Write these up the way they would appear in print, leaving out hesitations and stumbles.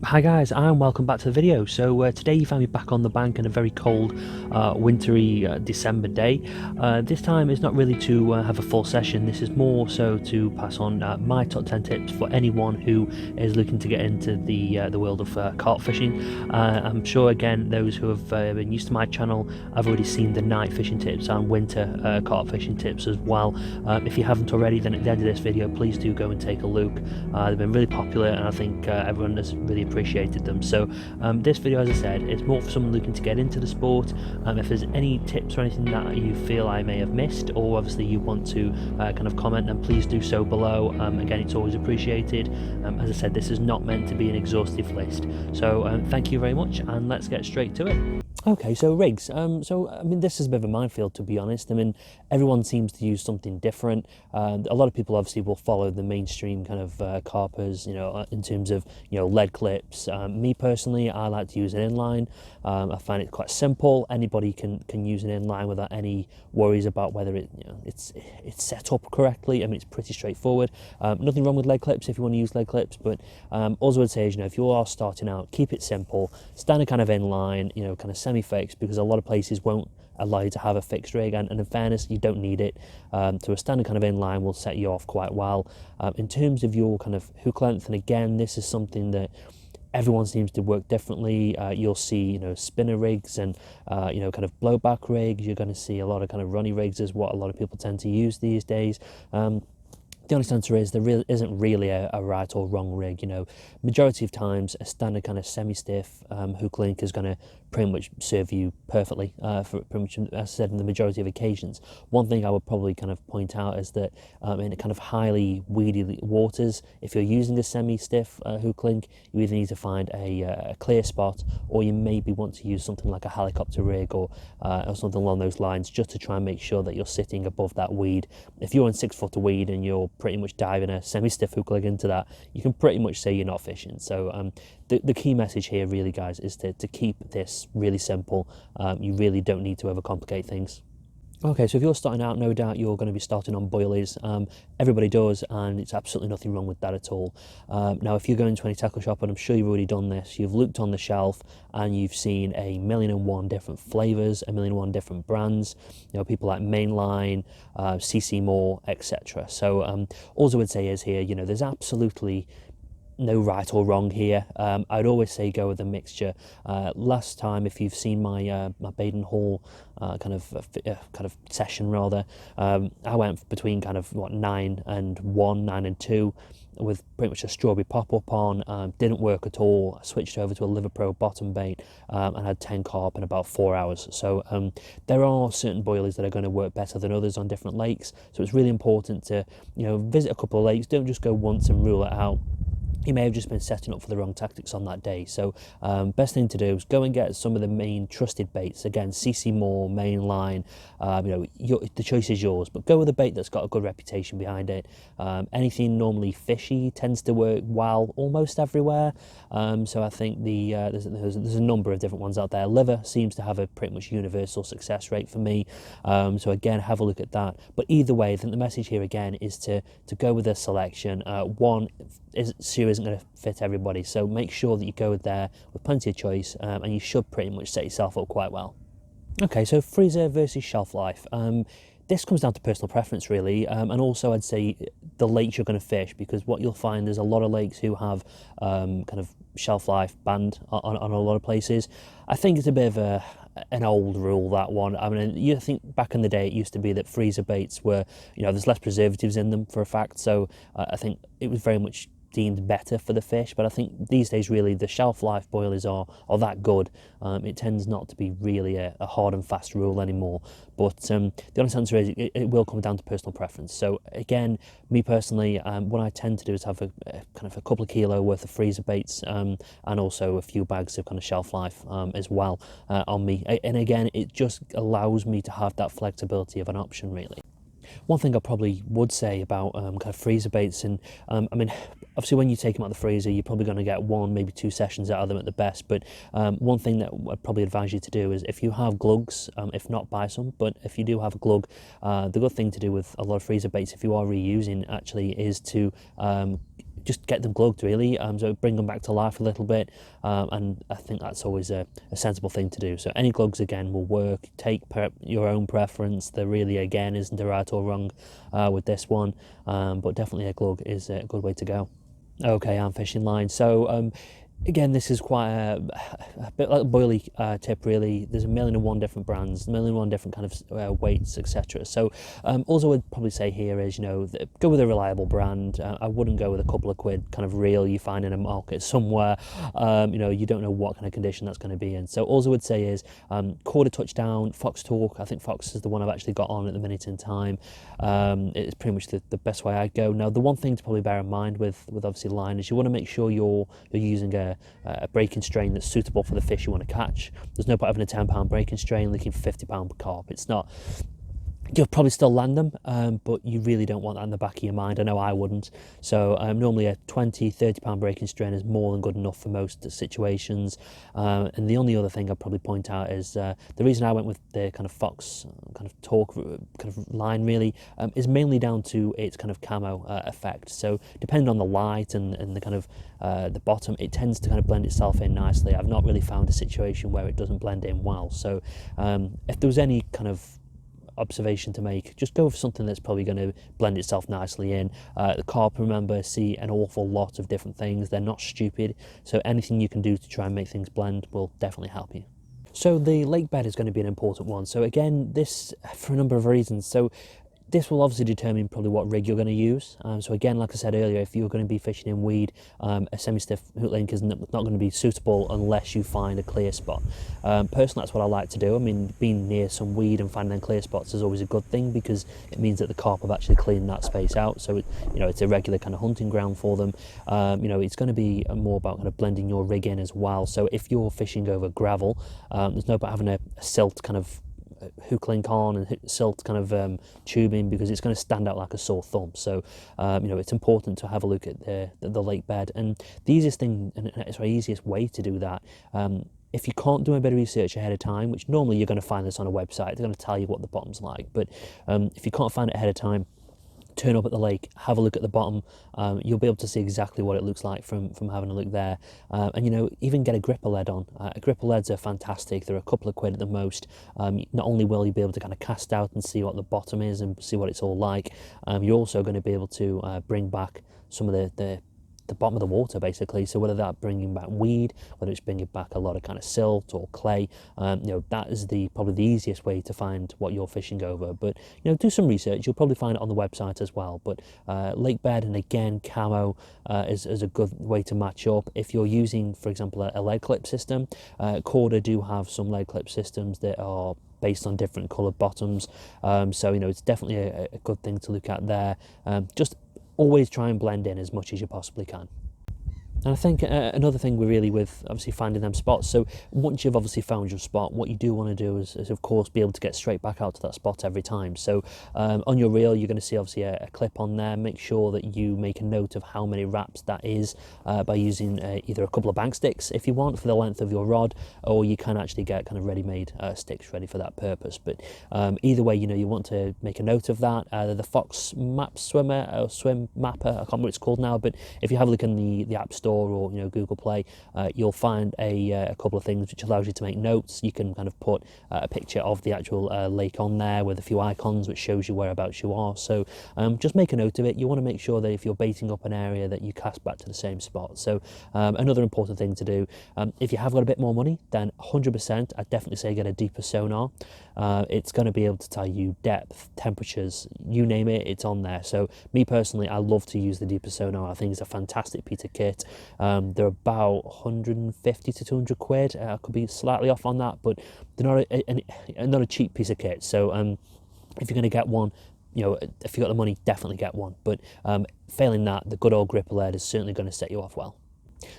Hi guys, and welcome back to the video. So today you find me back on the bank on a very cold, wintry December day. This time it's not really to have a full session. This is more so to pass on my top 10 tips for anyone who is looking to get into the world of carp fishing. I'm sure again those who have been used to my channel have already seen the night fishing tips and winter carp fishing tips as well. If you haven't already, then at the end of this video please do go and take a look. They've been really popular and I think everyone has really appreciated them. So this video, as I said, is more for someone looking to get into the sport. If there's any tips or anything that you feel I may have missed, or obviously you want to kind of comment, then please do so below. Again, it's always appreciated. As I said, this is not meant to be an exhaustive list. So thank you very much, and let's get straight to it. Okay, so rigs. So I mean, this is a bit of a minefield, to be honest. I mean, everyone seems to use something different. A lot of people obviously will follow the mainstream kind of carpers, in terms of lead clips. Me personally, I like to use an inline. I find it quite simple. Anybody can use an inline without any worries about whether it's set up correctly. I mean, it's pretty straightforward. Nothing wrong with lead clips if you want to use lead clips, but all I would say is, if you are starting out, keep it simple. Standard kind of inline, kind of semi-fixed, because a lot of places won't allow you to have a fixed rig, and in fairness, you don't need it. So a standard kind of inline will set you off quite well. In terms of your kind of hook length, and again, this is something that everyone seems to work differently. You'll see, spinner rigs and, kind of blowback rigs. You're going to see a lot of kind of runny rigs is what a lot of people tend to use these days. The honest answer is there isn't really a right or wrong rig. Majority of times a standard kind of semi-stiff hook link is going to pretty much serve you perfectly for pretty much, as I said, in the majority of occasions. One thing I would probably kind of point out is that in kind of highly weedy waters, if you're using a semi-stiff hook link, you either need to find a clear spot, or you maybe want to use something like a helicopter rig or something along those lines, just to try and make sure that you're sitting above that weed. If you're in 6 foot of weed and you're pretty much diving a semi-stiff hook leg into that, you can pretty much say you're not fishing. So the key message here really, guys, is to keep this really simple. You really don't need to overcomplicate things. Okay, so if you're starting out, no doubt you're going to be starting on boilies. Everybody does, and it's absolutely nothing wrong with that at all. Now, if you're going to any tackle shop, and I'm sure you've already done this, you've looked on the shelf and you've seen a million and one different flavours, a million and one different brands. People like Mainline, CC Moore, etc. So all I would say is here, there's absolutely no right or wrong here. I'd always say go with a mixture. Last time, if you've seen my my Baden haul kind of session rather, I went between kind of 9 and 1, 9 and 2, with pretty much a strawberry pop-up on. Didn't work at all. I switched over to a Liver Pro bottom bait and had 10 carp in about 4 hours. So there are certain boilies that are going to work better than others on different lakes, so it's really important to visit a couple of lakes. Don't just go once and rule it out. You may have just been setting up for the wrong tactics on that day. So best thing to do is go and get some of the main trusted baits. Again, CC Moore, Mainline, the choice is yours, but go with a bait that's got a good reputation behind it. Anything normally fishy tends to work well almost everywhere. So I think there's a number of different ones out there. Liver seems to have a pretty much universal success rate for me. So again, have a look at that. But either way, I think the message here again is to go with a selection. One isn't going to fit everybody, so make sure that you go there with plenty of choice, and you should pretty much set yourself up quite well. Okay, so freezer versus shelf life. This comes down to personal preference, really, and also I'd say the lakes you're going to fish, because what you'll find there's a lot of lakes who have kind of shelf life banned on a lot of places. I think it's a bit of an old rule, that one. I mean, you think back in the day it used to be that freezer baits were, there's less preservatives in them for a fact, so I think it was very much deemed better for the fish. But I think these days really the shelf life boilies are that good. It tends not to be really a hard and fast rule anymore, but the honest answer is it will come down to personal preference. So again, me personally, what I tend to do is have a kind of a couple of kilo worth of freezer baits, and also a few bags of kind of shelf life as well on me, and again it just allows me to have that flexibility of an option, really. One thing I probably would say about kind of freezer baits, and I mean, obviously when you take them out of the freezer, you're probably going to get 1, maybe 2 sessions out of them at the best. But one thing that I'd probably advise you to do is, if you have glugs, if not, buy some. But if you do have a glug, the good thing to do with a lot of freezer baits, if you are reusing, actually, is to just get them glugged really, so bring them back to life a little bit, and I think that's always a sensible thing to do. So any glugs again will work. Take your own preference. There really again isn't a right or wrong with this one, but definitely a glug is a good way to go. Okay, I'm fishing line. So again, this is quite a bit like a boilie tip really. There's a million and one different brands, a million and one different kind of weights, etc. So all I would probably say here is, go with a reliable brand. I wouldn't go with a couple of quid kind of reel you find in a market somewhere. You don't know what kind of condition that's going to be in. So all I would say is quarter touchdown, Fox Talk. I think Fox is the one I've actually got on at the minute in time. It's pretty much the best way I'd go. Now, the one thing to probably bear in mind with obviously line is you want to make sure you're using a breaking strain that's suitable for the fish you want to catch. There's no point having a £10 breaking strain looking for £50 carp. It's not. You'll probably still land them, but you really don't want that in the back of your mind. I know I wouldn't. So normally a £20-30 breaking strain is more than good enough for most situations. And the only other thing I'd probably point out is the reason I went with the kind of Fox kind of Torque kind of line really is mainly down to its kind of camo effect. So depending on the light and the kind of the bottom, it tends to kind of blend itself in nicely. I've not really found a situation where it doesn't blend in well. So if there was any kind of observation to make, just go for something that's probably going to blend itself nicely in. The carp, remember, see an awful lot of different things. They're not stupid, so anything you can do to try and make things blend will definitely help you. So the lake bed is going to be an important one. So again, this for a number of reasons. So this will obviously determine probably what rig you're going to use. So again, like I said earlier, if you're going to be fishing in weed, a semi-stiff hook link is not going to be suitable unless you find a clear spot. Personally, that's what I like to do. I mean, being near some weed and finding them clear spots is always a good thing, because it means that the carp have actually cleaned that space out. So it's a regular kind of hunting ground for them. It's going to be more about kind of blending your rig in as well. So if you're fishing over gravel, there's no point having a silt kind of hook link on and silt kind of tubing, because it's going to stand out like a sore thumb. So it's important to have a look at the lake bed, and the easiest thing and it's the easiest way to do that, if you can't do a bit of research ahead of time, which normally you're going to find this on a website, they're going to tell you what the bottom's like, but if you can't find it ahead of time, turn up at the lake, have a look at the bottom. You'll be able to see exactly what it looks like from having a look there. And even get a gripper lead on. Gripper leads are fantastic. They're a couple of quid at the most. Not only will you be able to kind of cast out and see what the bottom is and see what it's all like, you're also going to be able to bring back some of the bottom of the water, basically. So whether that's bringing back weed, whether it's bringing back a lot of kind of silt or clay, that is probably the easiest way to find what you're fishing over. But do some research. You'll probably find it on the website as well. But lake bed, and again, camo is a good way to match up. If you're using, for example, a lead clip system, Corda do have some lead clip systems that are based on different coloured bottoms. So it's definitely a good thing to look at there. Just always try and blend in as much as you possibly can. And I think another thing we're really with obviously finding them spots. So once you've obviously found your spot, what you do want to do is of course be able to get straight back out to that spot every time. So on your reel, you're going to see obviously a clip on there. Make sure that you make a note of how many wraps that is by using either a couple of bank sticks if you want for the length of your rod, or you can actually get kind of ready-made sticks ready for that purpose. But either way, you want to make a note of that. The Fox Map Swimmer or Swim Mapper, I can't remember what it's called now, but if you have a look in the App Store or Google Play, you'll find a couple of things which allows you to make notes. You can kind of put a picture of the actual lake on there with a few icons which shows you whereabouts you are. So just make a note of it. You want to make sure that if you're baiting up an area that you cast back to the same spot. So another important thing to do, if you have got a bit more money, then 100% I'd definitely say get a deeper sonar. It's going to be able to tell you depth, temperatures, you name it, it's on there. So me personally, I love to use the deeper sonar. I think it's a fantastic piece of kit. They're about 150 to 200 quid. I could be slightly off on that, but they're not a cheap piece of kit. So if you're going to get one, if you've got the money, definitely get one. But failing that, the good old gripper lead is certainly going to set you off well.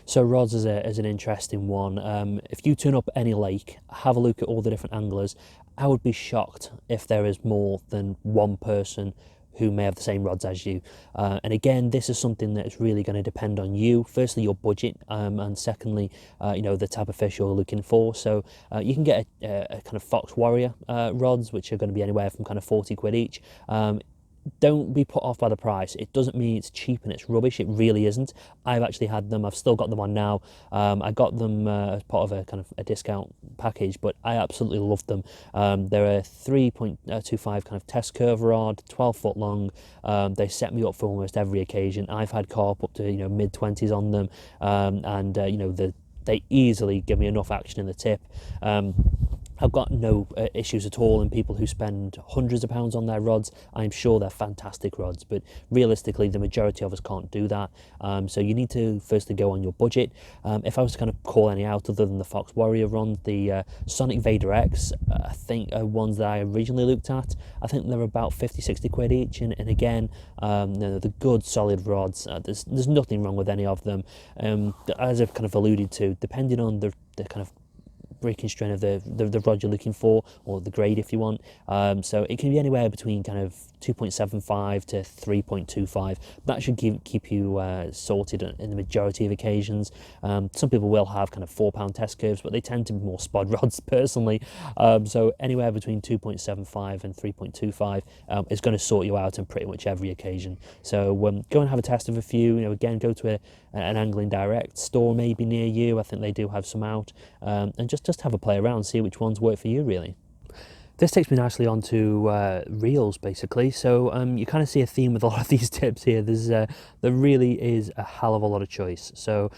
So rods is an interesting one. If you turn up any lake, have a look at all the different anglers. I would be shocked if there is more than one person who may have the same rods as you. And again, this is something that is really going to depend on you. Firstly, your budget, and secondly, the type of fish you're looking for. So you can get a kind of Fox Warrior rods, which are going to be anywhere from kind of 40 quid each. don't be put off by the price. It doesn't mean it's cheap and it's rubbish. It really isn't. I've actually had them. I've still got them on now. I got them as part of a kind of a discount package, but I absolutely love them. They're a 3.25 kind of test curve rod, 12 foot long. They set me up for almost every occasion. I've had carp up to mid-20s on them, and they easily give me enough action in the tip. I've got no issues at all, and people who spend hundreds of pounds on their rods, I'm sure they're fantastic rods, but realistically the majority of us can't do that. So you need to firstly go on your budget. If I was to kind of call any out other than the Fox Warrior rod, the Sonic Vader X, I think are ones that I originally looked at. I think they're about 50-60 quid each, and again, the good solid rods. There's nothing wrong with any of them. As I've kind of alluded to, depending on the kind of breaking strain of the rod you're looking for, or the grade if you want. So it can be anywhere between kind of 2.75 to 3.25. That should keep you sorted in the majority of occasions. Some people will have kind of 4 pound test curves, but they tend to be more spod rods personally. So anywhere between 2.75 and 3.25 is going to sort you out in pretty much every occasion. So go and have a test of a few. Again, go to an Angling Direct store maybe near you. I think they do have some out, and just have a play around, see which ones work for you really. This takes me nicely on to reels, basically. So you kind of see a theme with a lot of these tips here. There really is a hell of a lot of choice. So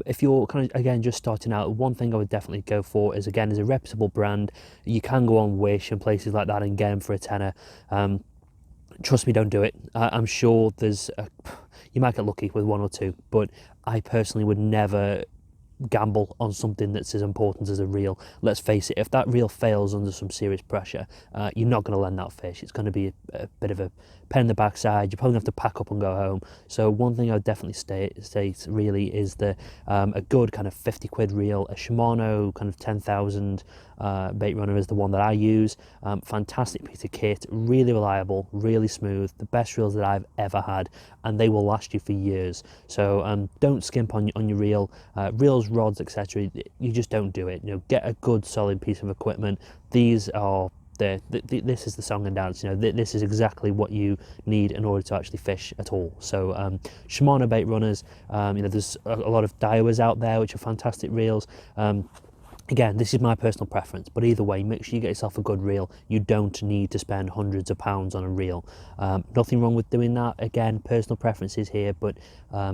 if you're kind of, again, just starting out, one thing I would definitely go for is a reputable brand. You can go on Wish and places like that and get them for a tenner. Trust me, don't do it. I'm sure you might get lucky with one or two, but I personally would never gamble on something that's as important as a reel. Let's face it, if that reel fails under some serious pressure, you're not going to land that fish. It's going to be a bit of a pain in the backside. You're probably going to have to pack up and go home. So one thing I would definitely state really is a good kind of 50 quid reel. A Shimano kind of 10,000 bait runner is the one that I use. Fantastic piece of kit, really reliable, really smooth, the best reels that I've ever had, and they will last you for years. So don't skimp on your reel. Reels, rods, etc. You just don't do it. Get a good solid piece of equipment. These are this is the song and dance. This is exactly what you need in order to actually fish at all. So Shimano bait runners. There's a lot of Daiwas out there which are fantastic reels. Again, this is my personal preference, but either way, make sure you get yourself a good reel. You don't need to spend hundreds of pounds on a reel. Nothing wrong with doing that. Again, personal preferences here, but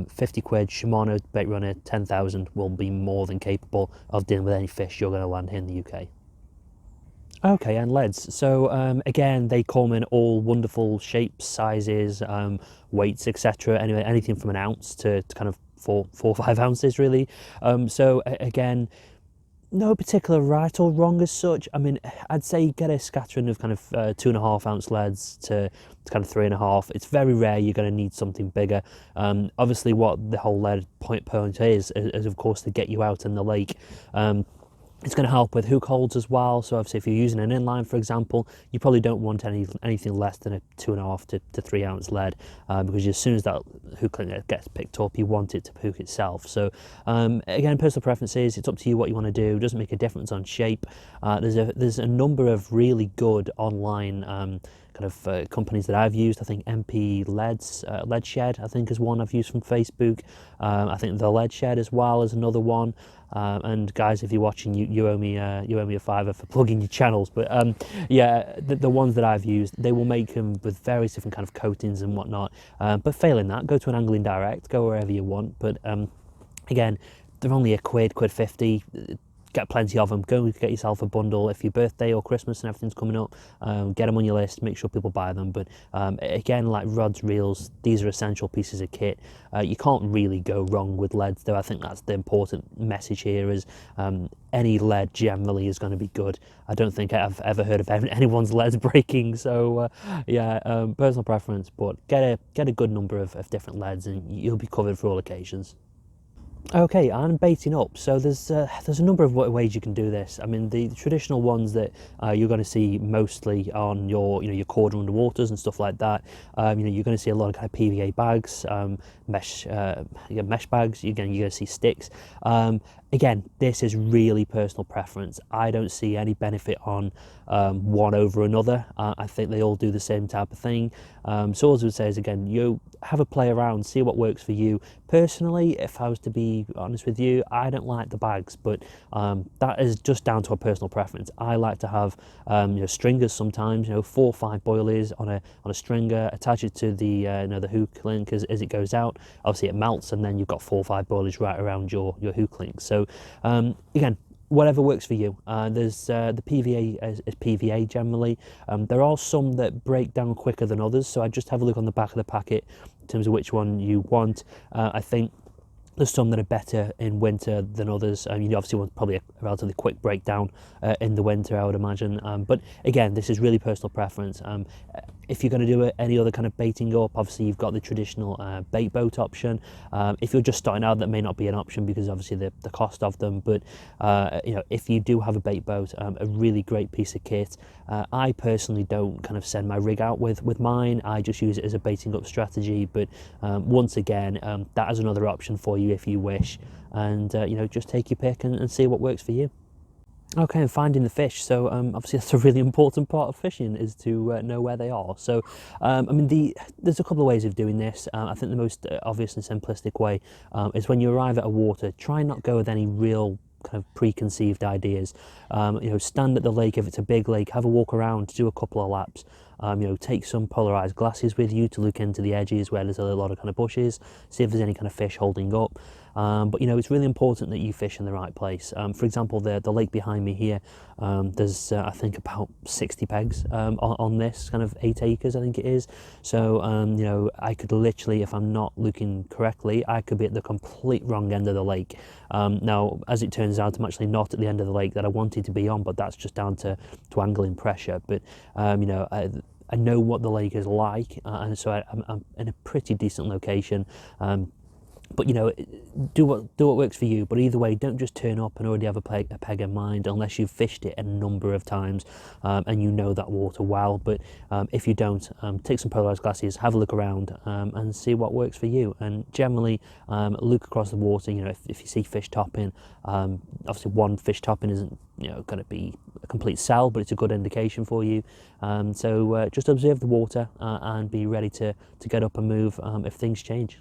50 quid Shimano bait runner 10,000 will be more than capable of dealing with any fish you're going to land here in the UK. Okay, and leads. So again, they come in all wonderful shapes, sizes, weights, etc. Anyway, anything from an ounce to kind of 4 or 5 ounces really. So again, no particular right or wrong as such. I mean, I'd say get a scattering of kind of 2.5 ounce leads to kind of 3.5. It's very rare you're going to need something bigger. Obviously, what the whole lead point is of course to get you out in the lake. It's going to help with hook holds as well. So obviously if you're using an inline, for example, you probably don't want anything less than a 2.5 to 3 ounce lead, because as soon as that hook gets picked up, you want it to hook itself. So again, personal preferences, it's up to you what you want to do. It doesn't make a difference on shape. There's a number of really good online companies that I've used. I think MP Leads, Lead Shed, I think is one I've used from Facebook. I think the Lead Shed as well is another one. And guys, if you're watching, you owe me a £5 for plugging your channels. But yeah, the ones that I've used, they will make them with various different kind of coatings and whatnot. But failing that, go to an Angling Direct, go wherever you want. But again, they're only £1, £1.50. Get plenty of them. Go get yourself a bundle. If your birthday or Christmas and everything's coming up, get them on your list. Make sure people buy them. But again, like rods, reels, these are essential pieces of kit. You can't really go wrong with leads, though. I think that's the important message here. Is any lead generally is going to be good. I don't think I've ever heard of anyone's leads breaking. So yeah, personal preference. But get a good number of different leads, and you'll be covered for all occasions. Okay, and baiting up. So there's a number of ways you can do this. I mean, the traditional ones that you're going to see mostly on your your cordon underwaters and stuff like that. You're going to see a lot of kind of PVA bags, mesh mesh bags. You're going to see sticks. Again, this is really personal preference. I don't see any benefit on one over another. I think they all do the same type of thing. So all I would say is, again, you have a play around, see what works for you. Personally, if I was to be honest with you, I don't like the bags, but that is just down to a personal preference. I like to have stringers sometimes, 4 or 5 boilies on a stringer, attach it to the the hook link as it goes out. Obviously it melts, and then you've got 4 or 5 boilies right around your hook link. So again, whatever works for you. There's the PVA is PVA generally. There are some that break down quicker than others, so I just have a look on the back of the packet in terms of which one you want. I think there's some that are better in winter than others. You obviously want probably a relatively quick breakdown in the winter, I would imagine. But again, this is really personal preference. If you're going to do any other kind of baiting up, obviously you've got the traditional bait boat option. If you're just starting out, that may not be an option because obviously the cost of them. But if you do have a bait boat, a really great piece of kit. I personally don't kind of send my rig out with mine. I just use it as a baiting up strategy. But once again, that is another option for you if you wish. And just take your pick and see what works for you. Okay, and finding the fish. So obviously that's a really important part of fishing, is to know where they are. So I mean, there's a couple of ways of doing this. I think the most obvious and simplistic way is when you arrive at a water, try and not go with any real kind of preconceived ideas. Stand at the lake if it's a big lake, have a walk around, do a couple of laps. Take some polarized glasses with you to look into the edges where there's a lot of kind of bushes, see if there's any kind of fish holding up. But it's really important that you fish in the right place. For example, the lake behind me here, there's I think about 60 pegs on this kind of 8 acres, I think it is. So I could literally, if I'm not looking correctly, I could be at the complete wrong end of the lake. Now, as it turns out, I'm actually not at the end of the lake that I wanted to be on, but that's just down to angling pressure. But I know what the lake is like, and so I'm in a pretty decent location. But do what works for you. But either way, don't just turn up and already have a peg in mind unless you've fished it a number of times and you know that water well. But if you don't, take some polarized glasses, have a look around and see what works for you. And generally, look across the water. If you see fish topping, obviously one fish topping isn't going to be a complete sell, but it's a good indication for you. So just observe the water and be ready to get up and move if things change.